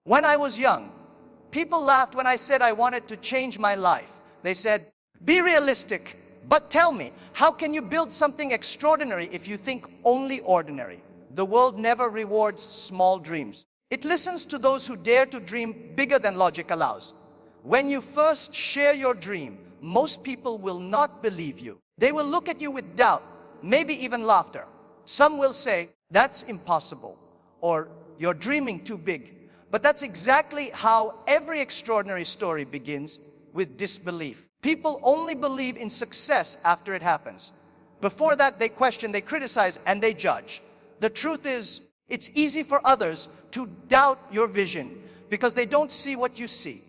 When I was young, people laughed when I said I wanted to change my life. They said, "Be realistic, but tell me, how can you build something extraordinary if you think only ordinary?" The world never rewards small dreams. It listens to those who dare to dream bigger than logic allows. When you first share your dream, most people will not believe you. They will look at you with doubt, maybe even laughter. Some will say, "That's impossible," or "You're dreaming too big." But that's exactly how every extraordinary story begins, with disbelief. People only believe in success after it happens. Before that, they question, they criticize, and they judge. The truth is, it's easy for others to doubt your vision because they don't see what you see.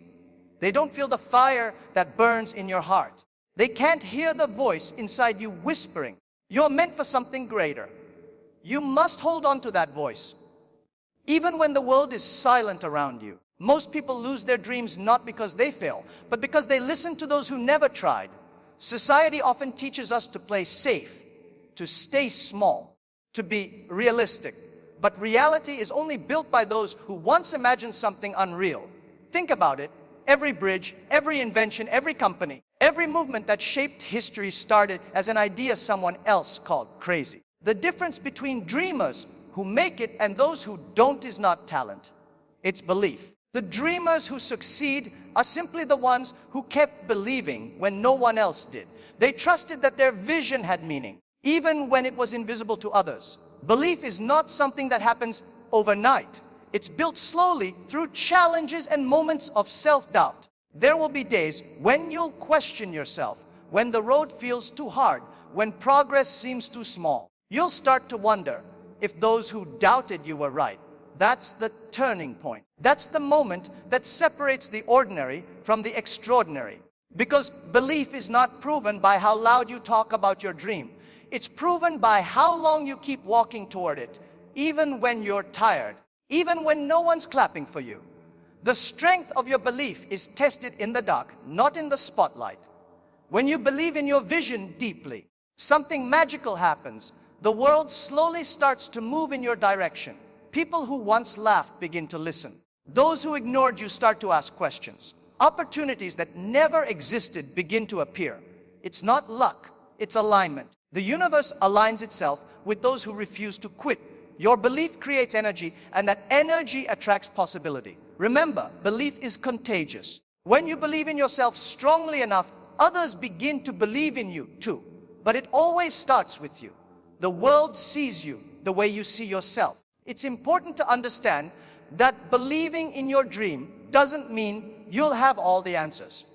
They don't feel the fire that burns in your heart. They can't hear the voice inside you whispering, "You're meant for something greater." You must hold on to that voice. Even when the world is silent around you. Most people lose their dreams not because they fail, but because they listen to those who never tried. Society often teaches us to play safe, to stay small, to be realistic. But reality is only built by those who once imagined something unreal. Think about it. Every bridge, every invention, every company, every movement that shaped history started as an idea someone else called crazy. The difference between dreamers who make it and those who don't is not talent. It's belief. The dreamers who succeed are simply the ones who kept believing when no one else did. They trusted that their vision had meaning, even when it was invisible to others. Belief is not something that happens overnight. It's built slowly through challenges and moments of self-doubt. There will be days when you'll question yourself, when the road feels too hard, when progress seems too small. You'll start to wonder if those who doubted you were right. That's the turning point. That's the moment that separates the ordinary from the extraordinary. Because belief is not proven by how loud you talk about your dream. It's proven by how long you keep walking toward it, even when you're tired, even when no one's clapping for you. The strength of your belief is tested in the dark, not in the spotlight. When you believe in your vision deeply, something magical happens. The world slowly starts to move in your direction. People who once laughed begin to listen. Those who ignored you start to ask questions. Opportunities that never existed begin to appear. It's not luck, it's alignment. The universe aligns itself with those who refuse to quit. Your belief creates energy, and that energy attracts possibility. Remember, belief is contagious. When you believe in yourself strongly enough, others begin to believe in you too. But it always starts with you. The world sees you the way you see yourself. It's important to understand that believing in your dream doesn't mean you'll have all the answers.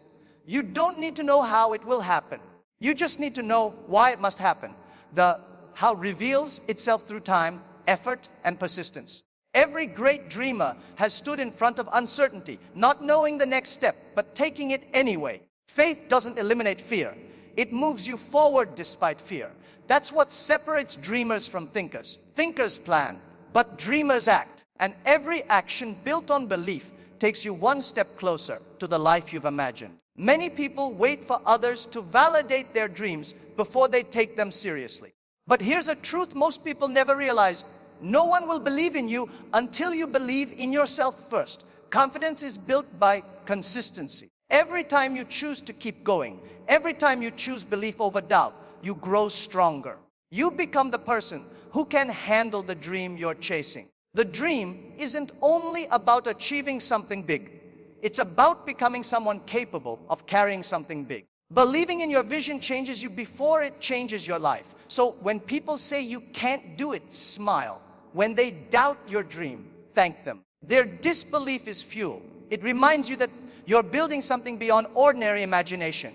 You don't need to know how it will happen. You just need to know why it must happen. The how reveals itself through time, effort, and persistence. Every great dreamer has stood in front of uncertainty, not knowing the next step, but taking it anyway. Faith doesn't eliminate fear. It moves you forward despite fear. That's what separates dreamers from thinkers. Thinkers plan, but dreamers act. And every action built on belief takes you one step closer to the life you've imagined. Many people wait for others to validate their dreams before they take them seriously. But here's a truth most people never realize. No one will believe in you until you believe in yourself first. Confidence is built by consistency. Every time you choose to keep going, every time you choose belief over doubt, you grow stronger. You become the person who can handle the dream you're chasing. The dream isn't only about achieving something big. It's about becoming someone capable of carrying something big. Believing in your vision changes you before it changes your life. So when people say you can't do it, smile. When they doubt your dream, thank them. Their disbelief is fuel. It reminds you that you're building something beyond ordinary imagination.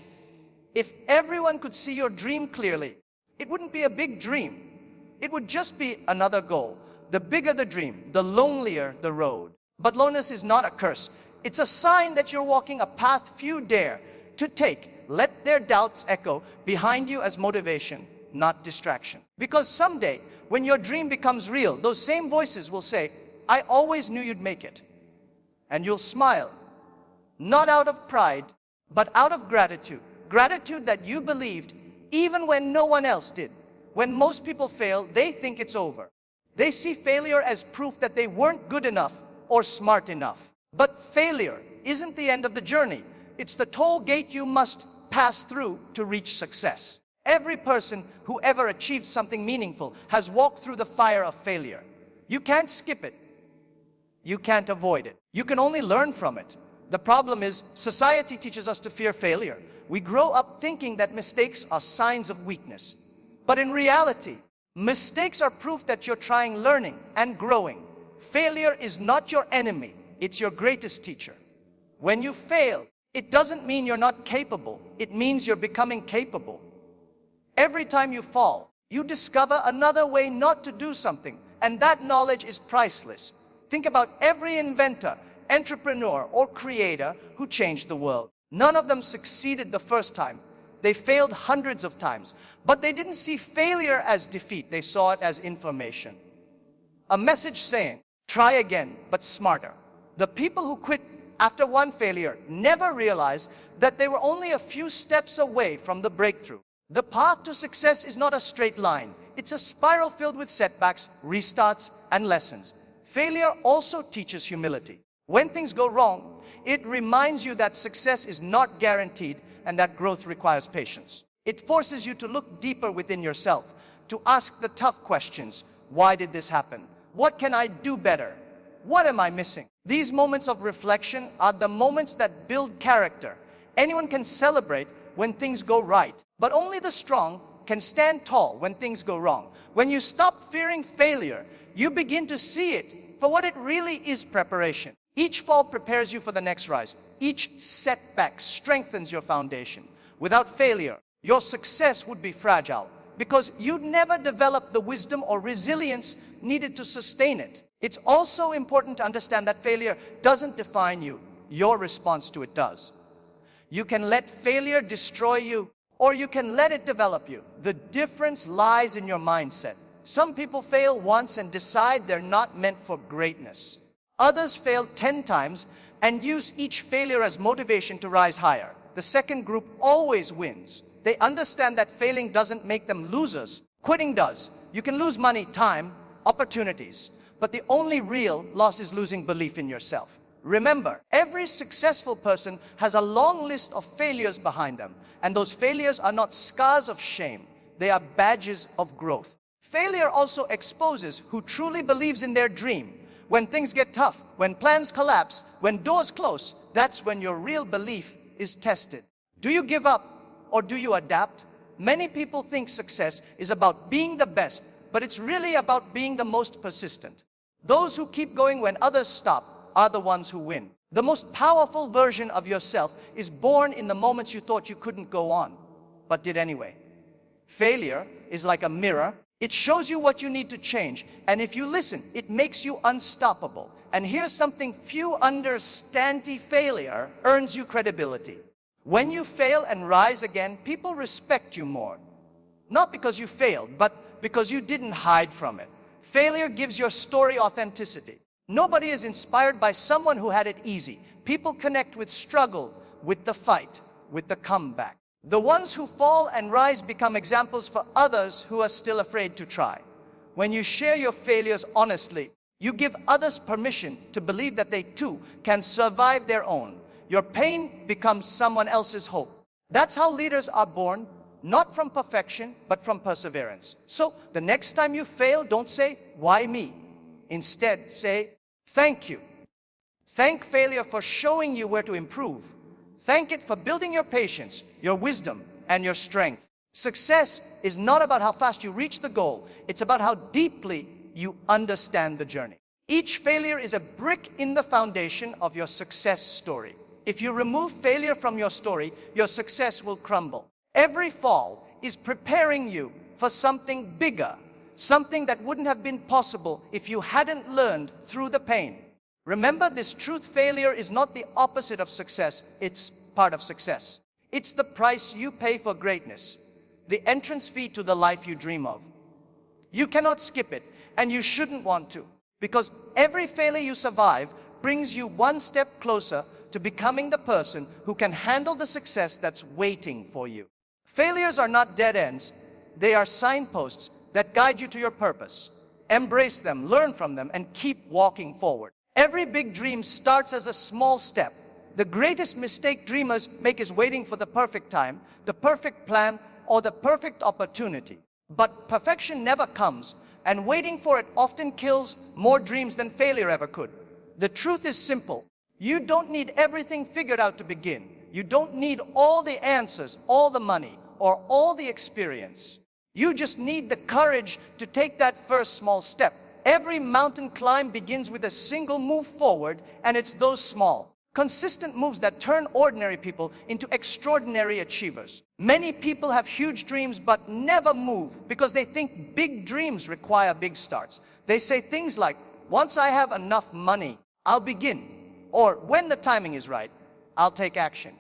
If everyone could see your dream clearly, it wouldn't be a big dream. It would just be another goal. The bigger the dream, the lonelier the road. But loneliness is not a curse. It's a sign that you're walking a path few dare to take. Let their doubts echo behind you as motivation, not distraction. Because someday, when your dream becomes real, those same voices will say, "I always knew you'd make it." And you'll smile, not out of pride, but out of gratitude. Gratitude that you believed even when no one else did. When most people fail, they think it's over. They see failure as proof that they weren't good enough or smart enough. But failure isn't the end of the journey. It's the toll gate you must pass through to reach success. Every person who ever achieved something meaningful has walked through the fire of failure. You can't skip it. You can't avoid it. You can only learn from it. The problem is, society teaches us to fear failure. We grow up thinking that mistakes are signs of weakness. But in reality, mistakes are proof that you're trying, learning, and growing. Failure is not your enemy. It's your greatest teacher. When you fail, it doesn't mean you're not capable. It means you're becoming capable. Every time you fall, you discover another way not to do something, and that knowledge is priceless. Think about every inventor, entrepreneur, or creator who changed the world. None of them succeeded the first time. They failed hundreds of times, but they didn't see failure as defeat. They saw it as information. A message saying, try again, but smarter. The people who quit after one failure never realized that they were only a few steps away from the breakthrough. The path to success is not a straight line. It's a spiral filled with setbacks, restarts, and lessons. Failure also teaches humility. When things go wrong, it reminds you that success is not guaranteed and that growth requires patience. It forces you to look deeper within yourself, to ask the tough questions. Why did this happen? What can I do better? What am I missing? These moments of reflection are the moments that build character. Anyone can celebrate when things go right, but only the strong can stand tall when things go wrong. When you stop fearing failure, you begin to see it for what it really is: preparation. Each fall prepares you for the next rise. Each setback strengthens your foundation. Without failure, your success would be fragile because you'd never develop the wisdom or resilience needed to sustain it. It's also important to understand that failure doesn't define you. Your response to it does. You can let failure destroy you, or you can let it develop you. The difference lies in your mindset. Some people fail once and decide they're not meant for greatness. Others fail 10 times and use each failure as motivation to rise higher. The second group always wins. They understand that failing doesn't make them losers. Quitting does. You can lose money, time, opportunities, but the only real loss is losing belief in yourself. Remember, every successful person has a long list of failures behind them, and those failures are not scars of shame. They are badges of growth. Failure also exposes who truly believes in their dream. When things get tough, when plans collapse, when doors close, that's when your real belief is tested. Do you give up or do you adapt? Many people think success is about being the best, but it's really about being the most persistent. Those who keep going when others stop are the ones who win. The most powerful version of yourself is born in the moments you thought you couldn't go on, but did anyway. Failure is like a mirror. It shows you what you need to change, and if you listen, it makes you unstoppable. And here's something few understand: failure earns you credibility. When you fail and rise again, people respect you more. Not because you failed, but because you didn't hide from it. Failure gives your story authenticity. Nobody is inspired by someone who had it easy. People connect with struggle, with the fight, with the comeback. The ones who fall and rise become examples for others who are still afraid to try. When you share your failures honestly, you give others permission to believe that they too can survive their own. Your pain becomes someone else's hope. That's how leaders are born, not from perfection, but from perseverance. So the next time you fail, don't say, "Why me?" Instead, say, "Thank you." Thank failure for showing you where to improve. Thank it for building your patience, your wisdom, and your strength. Success is not about how fast you reach the goal. It's about how deeply you understand the journey. Each failure is a brick in the foundation of your success story. If you remove failure from your story, your success will crumble. Every fall is preparing you for something bigger, something that wouldn't have been possible if you hadn't learned through the pain. Remember this truth: failure is not the opposite of success, it's part of success. It's the price you pay for greatness, the entrance fee to the life you dream of. You cannot skip it, and you shouldn't want to, because every failure you survive brings you one step closer to becoming the person who can handle the success that's waiting for you. Failures are not dead ends, they are signposts that guide you to your purpose. Embrace them, learn from them, and keep walking forward. Every big dream starts as a small step. The greatest mistake dreamers make is waiting for the perfect time, the perfect plan, or the perfect opportunity. But perfection never comes, and waiting for it often kills more dreams than failure ever could. The truth is simple. You don't need everything figured out to begin. You don't need all the answers, all the money, or all the experience. You just need the courage to take that first small step. Every mountain climb begins with a single move forward, and it's those small, consistent moves that turn ordinary people into extraordinary achievers. Many people have huge dreams but never move because they think big dreams require big starts. They say things like, once I have enough money, I'll begin. Or when the timing is right, I'll take action.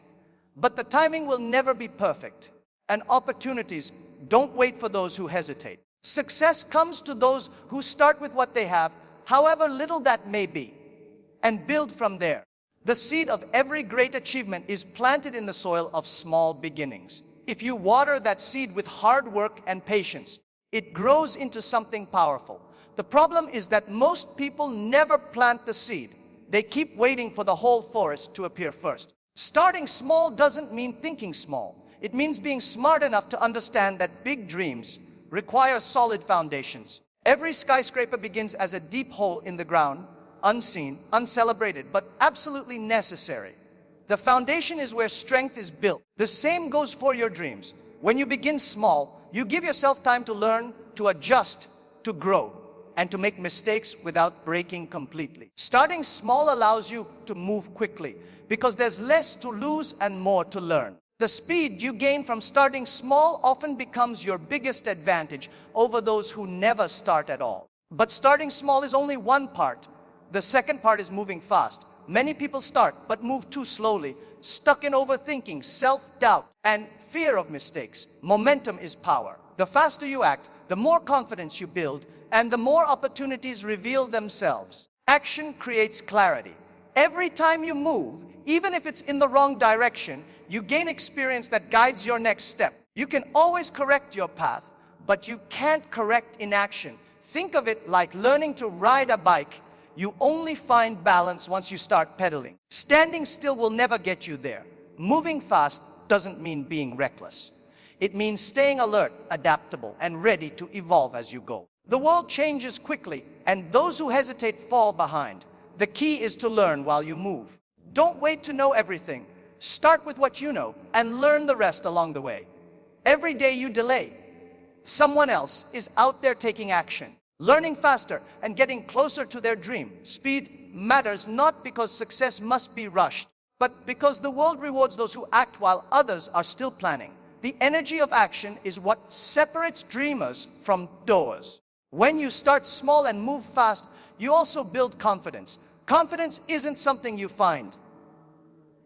But the timing will never be perfect. And opportunities don't wait for those who hesitate. Success comes to those who start with what they have, however little that may be, and build from there. The seed of every great achievement is planted in the soil of small beginnings. If you water that seed with hard work and patience, it grows into something powerful. The problem is that most people never plant the seed. They keep waiting for the whole forest to appear first. Starting small doesn't mean thinking small. It means being smart enough to understand that big dreams require solid foundations. Every skyscraper begins as a deep hole in the ground, unseen, uncelebrated, but absolutely necessary. The foundation is where strength is built. The same goes for your dreams. When you begin small, you give yourself time to learn, to adjust, to grow, and to make mistakes without breaking completely. Starting small allows you to move quickly because there's less to lose and more to learn. The speed you gain from starting small often becomes your biggest advantage over those who never start at all. But starting small is only one part. The second part is moving fast. Many people start but move too slowly, stuck in overthinking, self-doubt, and fear of mistakes. Momentum is power. The faster you act, the more confidence you build, and the more opportunities reveal themselves. Action creates clarity. Every time you move, even if it's in the wrong direction, you gain experience that guides your next step. You can always correct your path, but you can't correct inaction. Think of it like learning to ride a bike. You only find balance once you start pedaling. Standing still will never get you there. Moving fast doesn't mean being reckless. It means staying alert, adaptable, and ready to evolve as you go. The world changes quickly, and those who hesitate fall behind. The key is to learn while you move. Don't wait to know everything. Start with what you know and learn the rest along the way. Every day you delay, someone else is out there taking action, learning faster and getting closer to their dream. Speed matters not because success must be rushed, but because the world rewards those who act while others are still planning. The energy of action is what separates dreamers from doers. When you start small and move fast, you also build confidence. Confidence isn't something you find.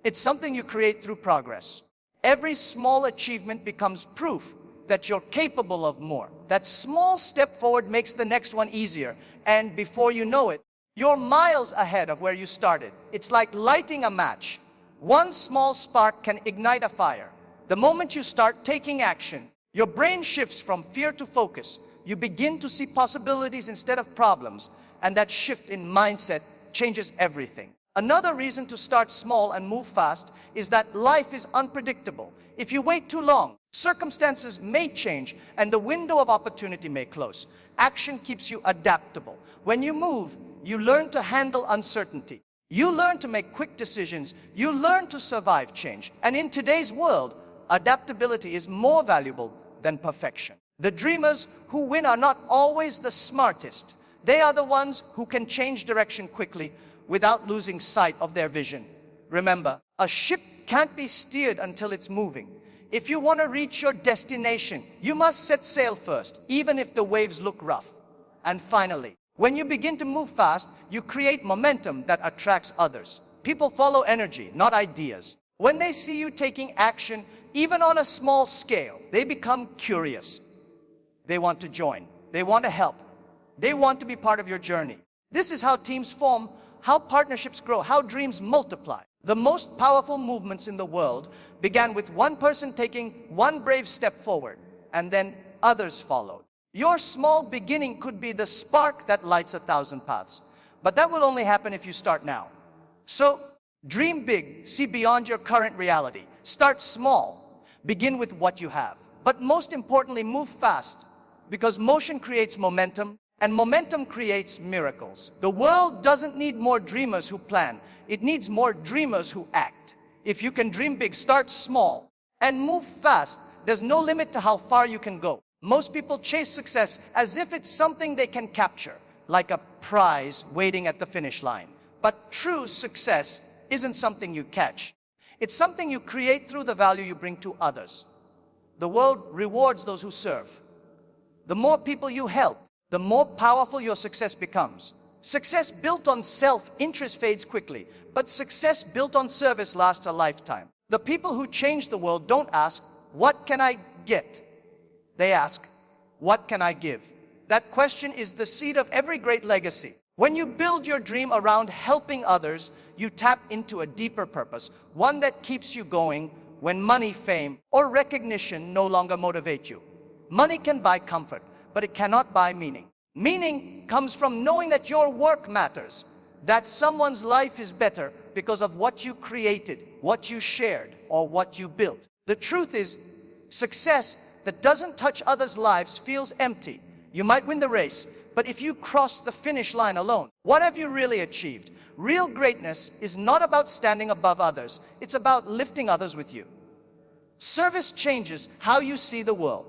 It's something you create through progress. Every small achievement becomes proof that you're capable of more. That small step forward makes the next one easier. And before you know it, you're miles ahead of where you started. It's like lighting a match. One small spark can ignite a fire. The moment you start taking action, your brain shifts from fear to focus. You begin to see possibilities instead of problems. And that shift in mindset changes everything. Another reason to start small and move fast is that life is unpredictable. If you wait too long, circumstances may change and the window of opportunity may close. Action keeps you adaptable. When you move, you learn to handle uncertainty. You learn to make quick decisions. You learn to survive change. And in today's world, adaptability is more valuable than perfection. The dreamers who win are not always the smartest. They are the ones who can change direction quickly without losing sight of their vision. Remember, a ship can't be steered until it's moving. If you want to reach your destination, you must set sail first, even if the waves look rough. And finally, when you begin to move fast, you create momentum that attracts others. People follow energy, not ideas. When they see you taking action, even on a small scale, they become curious. They want to join. They want to help. They want to be part of your journey. This is how teams form, how partnerships grow, how dreams multiply. The most powerful movements in the world began with one person taking one brave step forward, and then others followed. Your small beginning could be the spark that lights 1,000 paths. But that will only happen if you start now. So, dream big, see beyond your current reality. Start small, begin with what you have. But most importantly, move fast, because motion creates momentum, and momentum creates miracles. The world doesn't need more dreamers who plan. It needs more dreamers who act. If you can dream big, start small, and move fast. There's no limit to how far you can go. Most people chase success as if it's something they can capture, like a prize waiting at the finish line. But true success isn't something you catch. It's something you create through the value you bring to others. The world rewards those who serve. The more people you help, the more powerful your success becomes. Success built on self-interest fades quickly, but success built on service lasts a lifetime. The people who change the world don't ask, "What can I get?" They ask, "What can I give?" That question is the seed of every great legacy. When you build your dream around helping others, you tap into a deeper purpose, one that keeps you going when money, fame, or recognition no longer motivate you. Money can buy comfort, but it cannot buy meaning. Meaning comes from knowing that your work matters, that someone's life is better because of what you created, what you shared, or what you built. The truth is, success that doesn't touch others' lives feels empty. You might win the race, but if you cross the finish line alone, what have you really achieved? Real greatness is not about standing above others. It's about lifting others with you. Service changes how you see the world.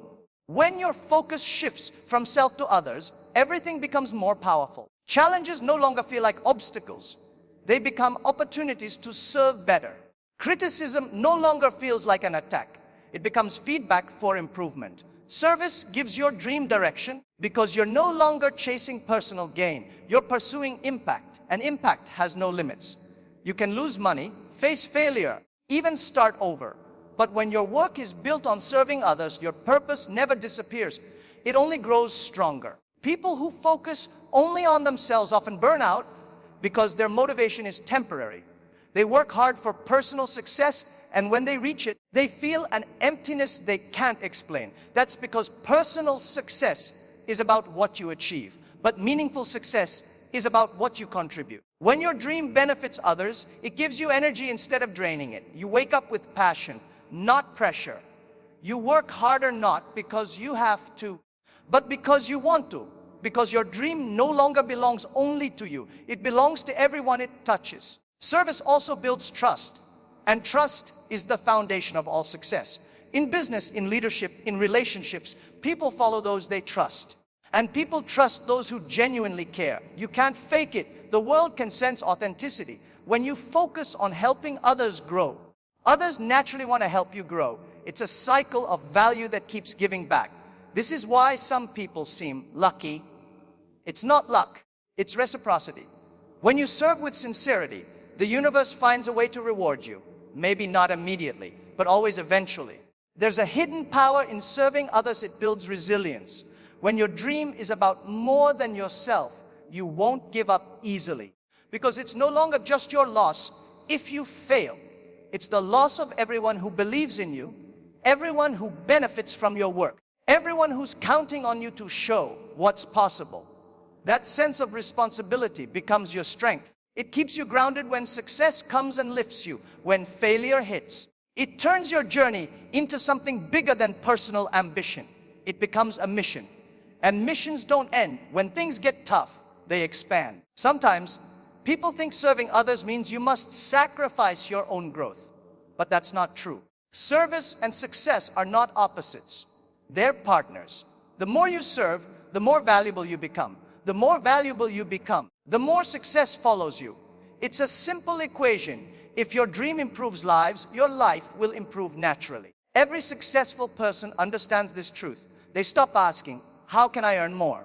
When your focus shifts from self to others, everything becomes more powerful. Challenges no longer feel like obstacles. They become opportunities to serve better. Criticism no longer feels like an attack. It becomes feedback for improvement. Service gives your dream direction because you're no longer chasing personal gain. You're pursuing impact, and impact has no limits. You can lose money, face failure, even start over. But when your work is built on serving others, your purpose never disappears. It only grows stronger. People who focus only on themselves often burn out because their motivation is temporary. They work hard for personal success, and when they reach it, they feel an emptiness they can't explain. That's because personal success is about what you achieve, but meaningful success is about what you contribute. When your dream benefits others, it gives you energy instead of draining it. You wake up with passion, not pressure. You work harder not because you have to, but because you want to. Because your dream no longer belongs only to you. It belongs to everyone it touches. Service also builds trust, and trust is the foundation of all success. In business, in leadership, in relationships, people follow those they trust. And people trust those who genuinely care. You can't fake it. The world can sense authenticity. When you focus on helping others grow, others naturally want to help you grow. It's a cycle of value that keeps giving back. This is why some people seem lucky. It's not luck, it's reciprocity. When you serve with sincerity, the universe finds a way to reward you. Maybe not immediately, but always eventually. There's a hidden power in serving others. It builds resilience. When your dream is about more than yourself, you won't give up easily. Because it's no longer just your loss if you fail. It's the loss of everyone who believes in you, everyone who benefits from your work, everyone who's counting on you to show what's possible. That sense of responsibility becomes your strength. It keeps you grounded when success comes and lifts you. When failure hits, it turns your journey into something bigger than personal ambition. It becomes a mission. And missions don't end. When things get tough, they expand. Sometimes, people think serving others means you must sacrifice your own growth. But that's not true. Service and success are not opposites. They're partners. The more you serve, the more valuable you become. The more valuable you become, the more success follows you. It's a simple equation. If your dream improves lives, your life will improve naturally. Every successful person understands this truth. They stop asking, "How can I earn more?"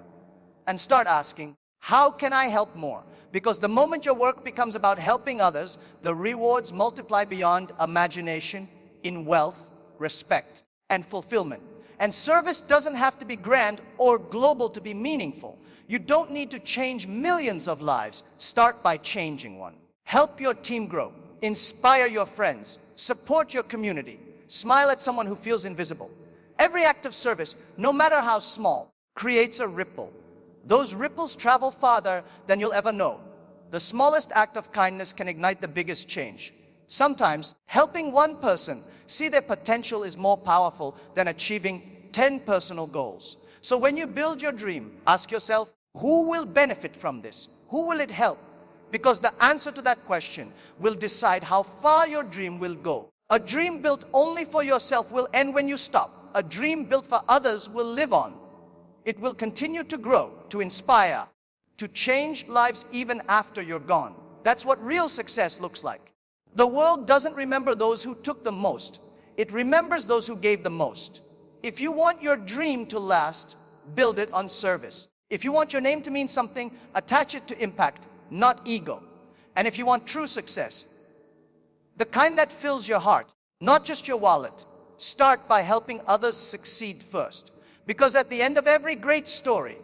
and start asking, "How can I help more?" Because the moment your work becomes about helping others, the rewards multiply beyond imagination in wealth, respect, and fulfillment. And service doesn't have to be grand or global to be meaningful. You don't need to change millions of lives. Start by changing one. Help your team grow. Inspire your friends. Support your community. Smile at someone who feels invisible. Every act of service, no matter how small, creates a ripple. Those ripples travel farther than you'll ever know. the smallest act of kindness can ignite the biggest change. Sometimes, helping one person see their potential is more powerful than achieving 10 personal goals. So when you build your dream, ask yourself, who will benefit from this? Who will it help? Because the answer to that question will decide how far your dream will go. A dream built only for yourself will end when you stop. A dream built for others will live on. It will continue to grow, to inspire, to change lives even after you're gone. That's what real success looks like. The world doesn't remember those who took the most. It remembers those who gave the most. If you want your dream to last, build it on service. If you want your name to mean something, attach it to impact, not ego. And if you want true success, the kind that fills your heart, not just your wallet, start by helping others succeed first. Because at the end of every great story,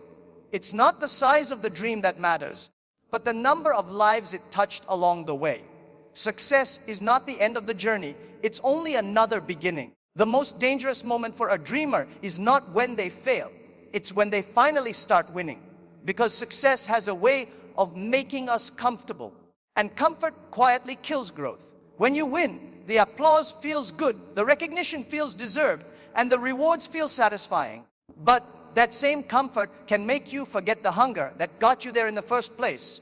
it's not the size of the dream that matters, but the number of lives it touched along the way. Success is not the end of the journey, it's only another beginning. The most dangerous moment for a dreamer is not when they fail, it's when they finally start winning. Because success has a way of making us comfortable, and comfort quietly kills growth. When you win, the applause feels good, the recognition feels deserved, and the rewards feel satisfying. But that same comfort can make you forget the hunger that got you there in the first place.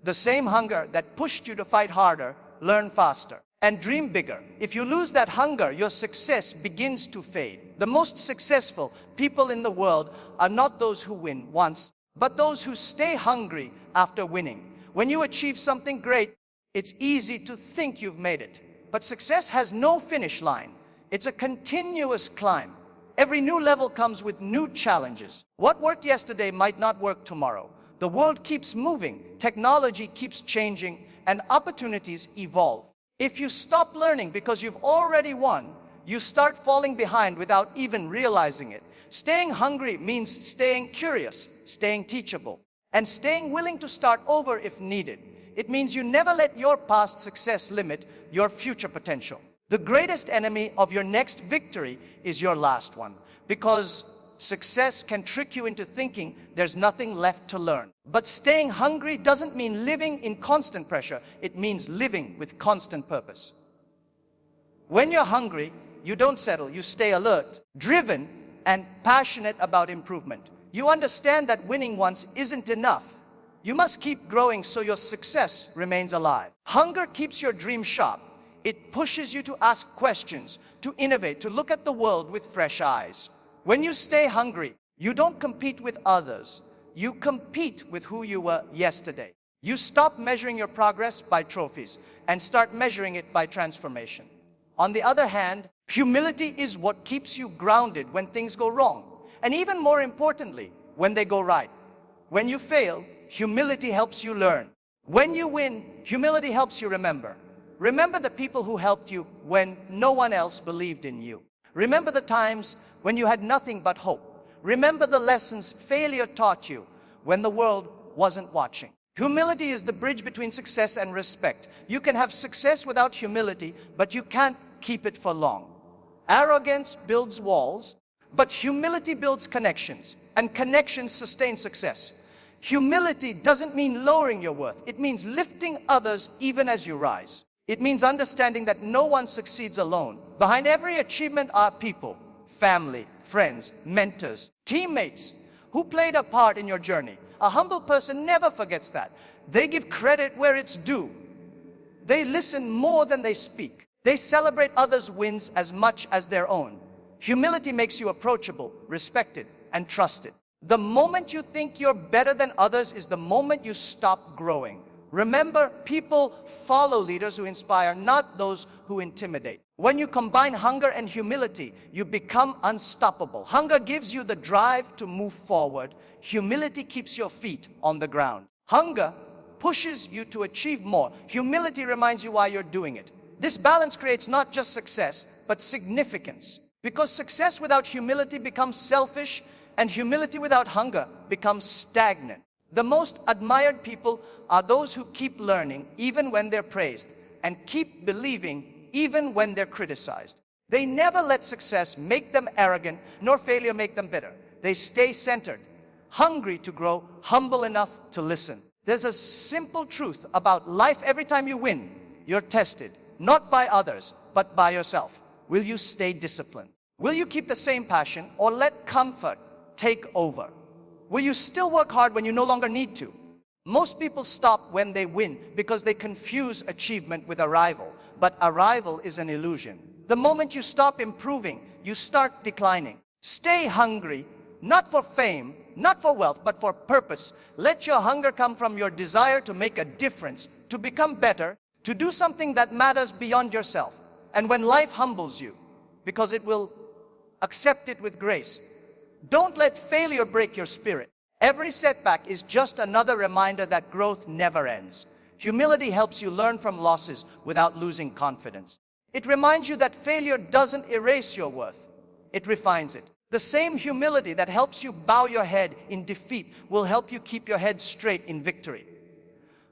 The same hunger that pushed you to fight harder, learn faster, and dream bigger. If you lose that hunger, your success begins to fade. The most successful people in the world are not those who win once, but those who stay hungry after winning. When you achieve something great, it's easy to think you've made it. But success has no finish line. It's a continuous climb. Every new level comes with new challenges. What worked yesterday might not work tomorrow. The world keeps moving, technology keeps changing, and opportunities evolve. If you stop learning because you've already won, you start falling behind without even realizing it. Staying hungry means staying curious, staying teachable, and staying willing to start over if needed. It means you never let your past success limit your future potential. The greatest enemy of your next victory is your last one, because success can trick you into thinking there's nothing left to learn. But staying hungry doesn't mean living in constant pressure. It means living with constant purpose. When you're hungry, you don't settle. You stay alert, driven, and passionate about improvement. You understand that winning once isn't enough. You must keep growing so your success remains alive. Hunger keeps your dream sharp. It pushes you to ask questions, to innovate, to look at the world with fresh eyes. When you stay hungry, you don't compete with others. You compete with who you were yesterday. You stop measuring your progress by trophies and start measuring it by transformation. On the other hand, humility is what keeps you grounded when things go wrong, and even more importantly, when they go right. When you fail, humility helps you learn. When you win, humility helps you remember. Remember the people who helped you when no one else believed in you. Remember the times when you had nothing but hope. Remember the lessons failure taught you when the world wasn't watching. Humility is the bridge between success and respect. You can have success without humility, but you can't keep it for long. Arrogance builds walls, but humility builds connections, and connections sustain success. Humility doesn't mean lowering your worth. It means lifting others even as you rise. It means understanding that no one succeeds alone. Behind every achievement are people, family, friends, mentors, teammates who played a part in your journey. A humble person never forgets that. They give credit where it's due. They listen more than they speak. They celebrate others' wins as much as their own. Humility makes you approachable, respected, and trusted. The moment you think you're better than others is the moment you stop growing. Remember, people follow leaders who inspire, not those who intimidate. When you combine hunger and humility, you become unstoppable. Hunger gives you the drive to move forward. Humility keeps your feet on the ground. Hunger pushes you to achieve more. Humility reminds you why you're doing it. This balance creates not just success, but significance. Because success without humility becomes selfish, and humility without hunger becomes stagnant. The most admired people are those who keep learning even when they're praised, and keep believing even when they're criticized. They never let success make them arrogant, nor failure make them bitter. They stay centered, hungry to grow, humble enough to listen. There's a simple truth about life. Every time you win, you're tested, not by others, but by yourself. Will you stay disciplined? Will you keep the same passion or let comfort take over? Will you still work hard when you no longer need to? Most people stop when they win because they confuse achievement with arrival. But arrival is an illusion. The moment you stop improving, you start declining. Stay hungry, not for fame, not for wealth, but for purpose. Let your hunger come from your desire to make a difference, to become better, to do something that matters beyond yourself. And when life humbles you, because it will accept it with grace, don't let failure break your spirit. Every setback is just another reminder that growth never ends. Humility helps you learn from losses without losing confidence. It reminds you that failure doesn't erase your worth. It refines it. The same humility that helps you bow your head in defeat will help you keep your head straight in victory.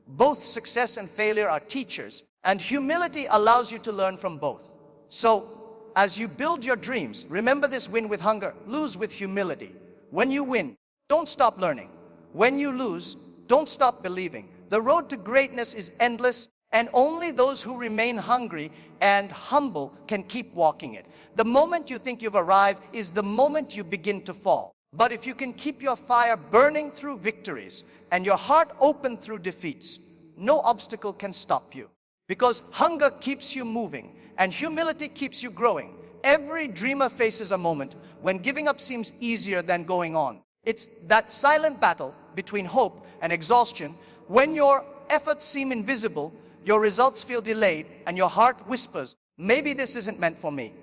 Both success and failure are teachers, and humility allows you to learn from both. So, as you build your dreams, remember this: win with hunger, lose with humility. When you win, don't stop learning. When you lose, don't stop believing. The road to greatness is endless, and only those who remain hungry and humble can keep walking it. The moment you think you've arrived is the moment you begin to fall. But if you can keep your fire burning through victories and your heart open through defeats, no obstacle can stop you. Because hunger keeps you moving and humility keeps you growing. Every dreamer faces a moment when giving up seems easier than going on. It's that silent battle between hope and exhaustion. When your efforts seem invisible, your results feel delayed, and your heart whispers, maybe this isn't meant for me.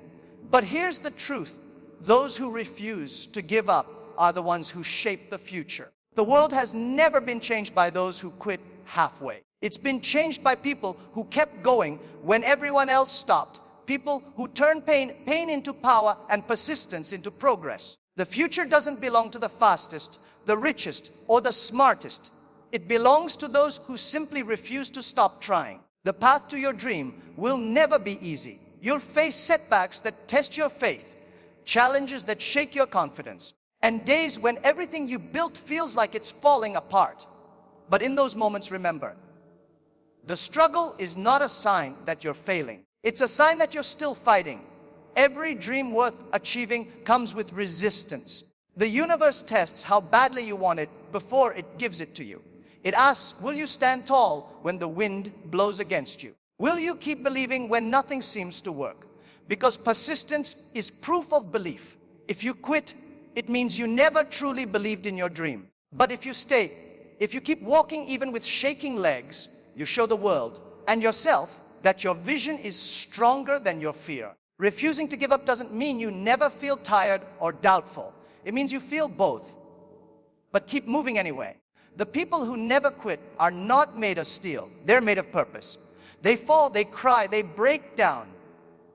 But here's the truth: those who refuse to give up are the ones who shape the future. The world has never been changed by those who quit halfway. It's been changed by people who kept going when everyone else stopped. People who turn pain into power and persistence into progress. The future doesn't belong to the fastest, the richest, or the smartest. It belongs to those who simply refuse to stop trying. The path to your dream will never be easy. You'll face setbacks that test your faith, challenges that shake your confidence, and days when everything you built feels like it's falling apart. But in those moments, remember, the struggle is not a sign that you're failing. It's a sign that you're still fighting. Every dream worth achieving comes with resistance. The universe tests how badly you want it before it gives it to you. It asks, will you stand tall when the wind blows against you? Will you keep believing when nothing seems to work? Because persistence is proof of belief. If you quit, it means you never truly believed in your dream. But if you stay, if you keep walking even with shaking legs, you show the world and yourself that your vision is stronger than your fear. Refusing to give up doesn't mean you never feel tired or doubtful. It means you feel both, but keep moving anyway. The people who never quit are not made of steel. They're made of purpose. They fall, they cry, they break down,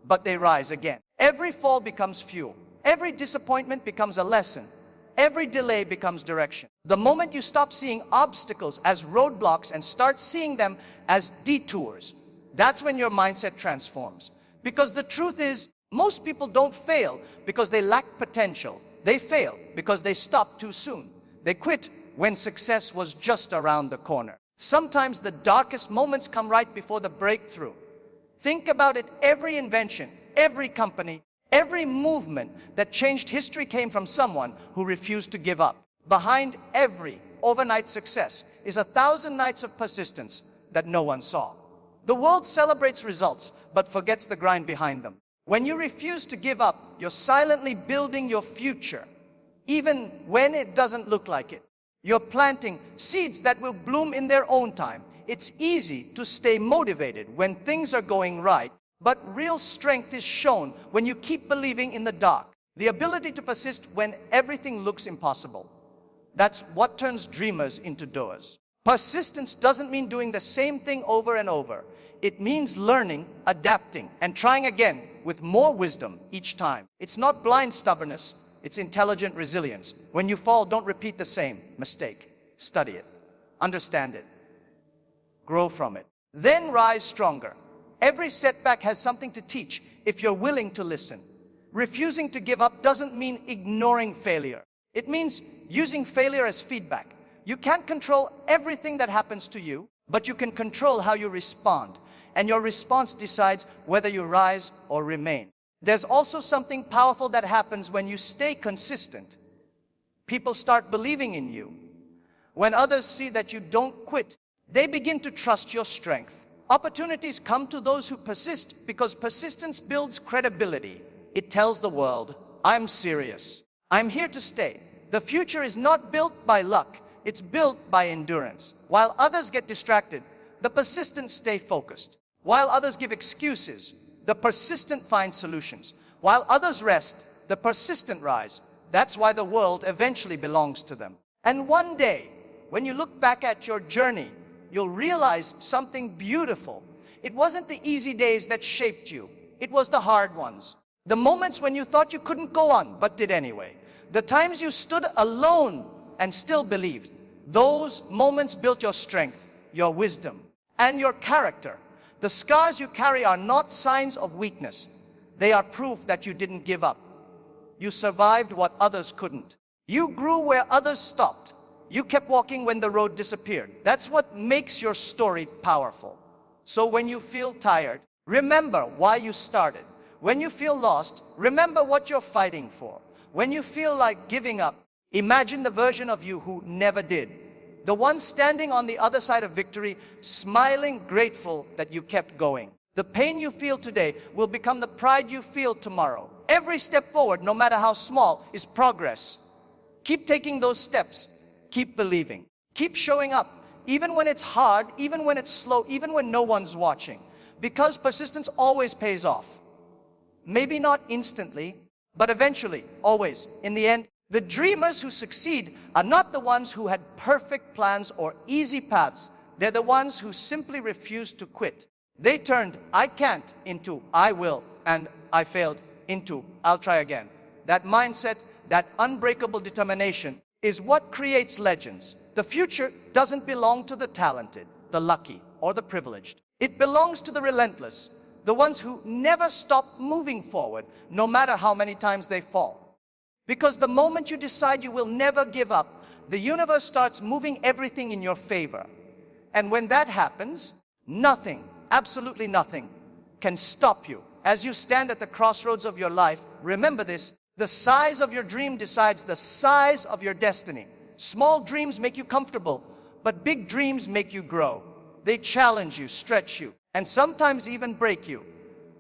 but they rise again. Every fall becomes fuel. Every disappointment becomes a lesson. Every delay becomes direction. The moment you stop seeing obstacles as roadblocks and start seeing them as detours, that's when your mindset transforms. Because the truth is, most people don't fail because they lack potential. They fail because they stopped too soon. They quit when success was just around the corner. Sometimes the darkest moments come right before the breakthrough. Think about it: every invention, every company, every movement that changed history came from someone who refused to give up. Behind every overnight success is 1,000 nights of persistence that no one saw. The world celebrates results, but forgets the grind behind them. When you refuse to give up, you're silently building your future, even when it doesn't look like it. You're planting seeds that will bloom in their own time. It's easy to stay motivated when things are going right, but real strength is shown when you keep believing in the dark. The ability to persist when everything looks impossible. That's what turns dreamers into doers. Persistence doesn't mean doing the same thing over and over. It means learning, adapting, and trying again with more wisdom each time. It's not blind stubbornness, it's intelligent resilience. When you fall, don't repeat the same mistake. Study it, understand it, grow from it, then rise stronger. Every setback has something to teach if you're willing to listen. Refusing to give up doesn't mean ignoring failure. It means using failure as feedback. You can't control everything that happens to you, but you can control how you respond. And your response decides whether you rise or remain. There's also something powerful that happens when you stay consistent. People start believing in you. When others see that you don't quit, they begin to trust your strength. Opportunities come to those who persist because persistence builds credibility. It tells the world, I'm serious. I'm here to stay. The future is not built by luck. It's built by endurance. While others get distracted, the persistent stay focused. While others give excuses, the persistent find solutions. While others rest, the persistent rise. That's why the world eventually belongs to them. And one day, when you look back at your journey, you'll realize something beautiful. It wasn't the easy days that shaped you. It was the hard ones. The moments when you thought you couldn't go on, but did anyway. The times you stood alone and still believed. Those moments built your strength, your wisdom, and your character. The scars you carry are not signs of weakness. They are proof that you didn't give up. You survived what others couldn't. You grew where others stopped. You kept walking when the road disappeared. That's what makes your story powerful. So when you feel tired, remember why you started. When you feel lost, remember what you're fighting for. When you feel like giving up, imagine the version of you who never did. The one standing on the other side of victory, smiling, grateful that you kept going. The pain you feel today will become the pride you feel tomorrow. Every step forward, no matter how small, is progress. Keep taking those steps. Keep believing. Keep showing up, even when it's hard, even when it's slow, even when no one's watching. Because persistence always pays off. Maybe not instantly, but eventually, always. In the end, the dreamers who succeed are not the ones who had perfect plans or easy paths. They're the ones who simply refused to quit. They turned I can't into I will, and I failed into I'll try again. That mindset, that unbreakable determination is what creates legends. The future doesn't belong to the talented, the lucky, or the privileged. It belongs to the relentless, the ones who never stop moving forward, no matter how many times they fall. Because the moment you decide you will never give up, the universe starts moving everything in your favor. And when that happens, nothing, absolutely nothing, can stop you. As you stand at the crossroads of your life, remember this: the size of your dream decides the size of your destiny. Small dreams make you comfortable, but big dreams make you grow. They challenge you, stretch you, and sometimes even break you.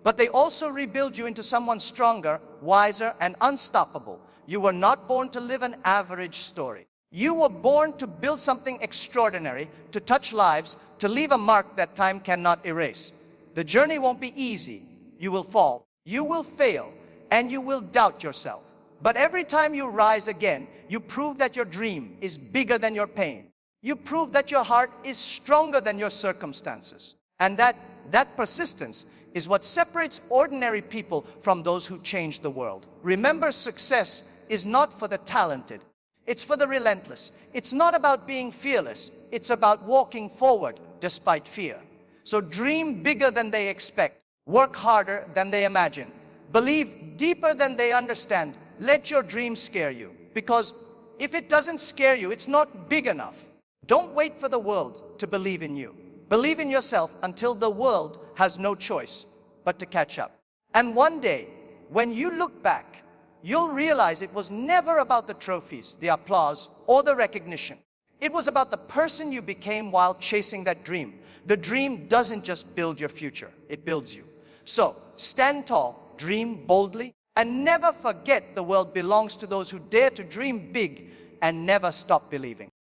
But they also rebuild you into someone stronger, wiser, and unstoppable. You were not born to live an average story. You were born to build something extraordinary, to touch lives, to leave a mark that time cannot erase. The journey won't be easy. You will fall, you will fail, and you will doubt yourself. But every time you rise again, you prove that your dream is bigger than your pain. You prove that your heart is stronger than your circumstances. And that persistence is what separates ordinary people from those who change the world. Remember, success is not for the talented. It's for the relentless. It's not about being fearless. It's about walking forward despite fear. So dream bigger than they expect. Work harder than they imagine. Believe deeper than they understand. Let your dream scare you. Because if it doesn't scare you, it's not big enough. Don't wait for the world to believe in you. Believe in yourself until the world has no choice but to catch up. And one day, when you look back, you'll realize it was never about the trophies, the applause, or the recognition. It was about the person you became while chasing that dream. The dream doesn't just build your future, it builds you. So, stand tall, dream boldly, and never forget the world belongs to those who dare to dream big and never stop believing.